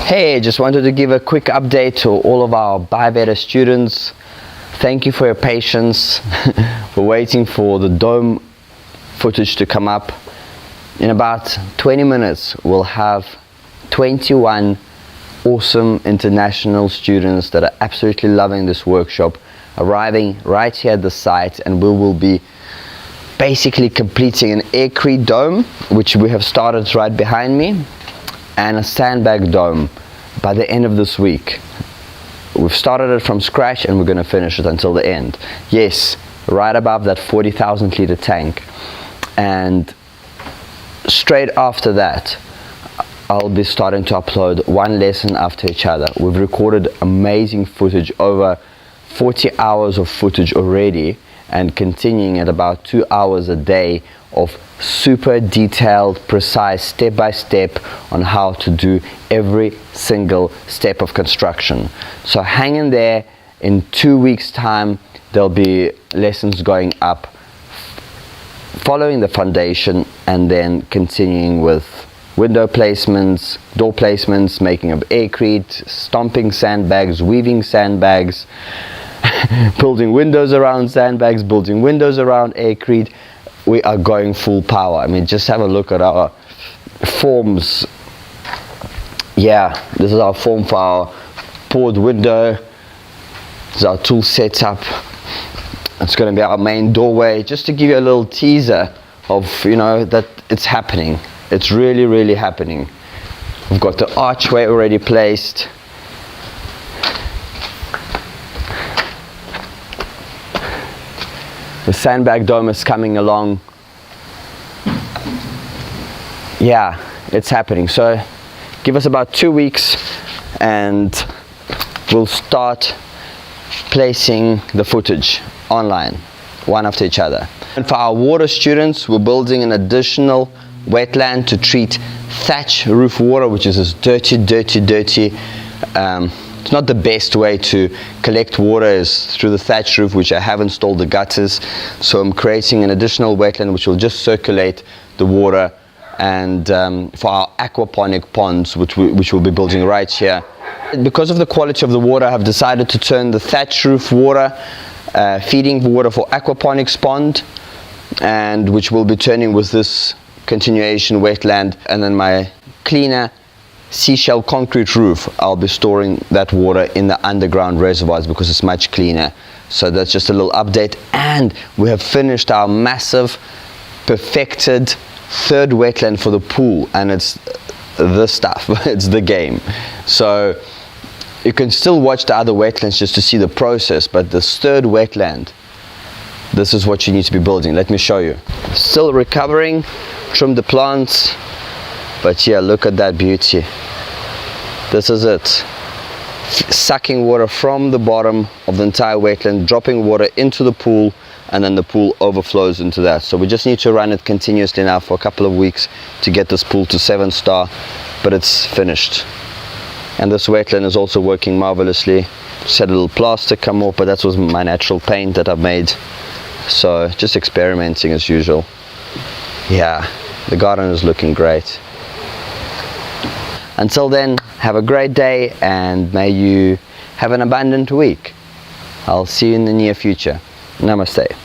Hey, just wanted to give a quick update to all of our Bio Veda students. Thank you for your patience. We're waiting for the dome footage to come up. In about 20 minutes, we'll have 21 awesome international students that are absolutely loving this workshop arriving right here at the site, and we will be basically completing an aircrete dome, which we have started right behind me, and a sandbag dome by the end of this week. We've started it from scratch and we're going to finish it until the end. Yes, right above that 40,000 litre tank. And straight after that, I'll be starting to upload one lesson after each other. We've recorded amazing footage, over 40 hours of footage already, and continuing at about 2 hours a day of super detailed, precise, step-by-step on how to do every single step of construction. So hang in there. In 2 weeks time there'll be lessons going up following the foundation, and then continuing with window placements, door placements, making of aircrete, stomping sandbags, weaving sandbags, building windows around sandbags, building windows around aircrete. We are going full power. I mean, just have a look at our forms. Yeah, this is our form for our poured window. This is our tool setup. It's going to be our main doorway, just to give you a little teaser of, you know, that it's happening. It's really happening. We've got the archway already placed. The sandbag dome is coming along. Yeah, it's happening. So give us about 2 weeks and we'll start placing the footage online, one after each other. And for our water students, we're building an additional wetland to treat thatch roof water, which is this dirty. It's not the best way to collect water is through the thatch roof, which I have installed the gutters. So I'm creating an additional wetland which will just circulate the water, and for our aquaponic ponds, which we'll be building right here. Because of the quality of the water, I've decided to turn the thatch roof water, feeding water for aquaponics pond, and which we'll be turning with this continuation wetland, and then my cleaner seashell concrete roof, I'll be storing that water in the underground reservoirs because it's much cleaner. So that's just a little update. And we have finished our massive, perfected third wetland for the pool, and it's the stuff. It's the game. So you can still watch the other wetlands just to see the process, but this third wetland, this is what you need to be building. Let me show you. Still recovering, trimmed the plants, but yeah, look at that beauty. This is it. Sucking water from the bottom of the entire wetland, dropping water into the pool, and then the pool overflows into that. So we just need to run it continuously now for a couple of weeks to get this pool to 7-star, but it's finished. And this wetland is also working marvelously. Just had a little plastic come off, but that was my natural paint that I've made. So just experimenting as usual. Yeah, the garden is looking great. Until then, have a great day and may you have an abundant week. I'll see you in the near future. Namaste.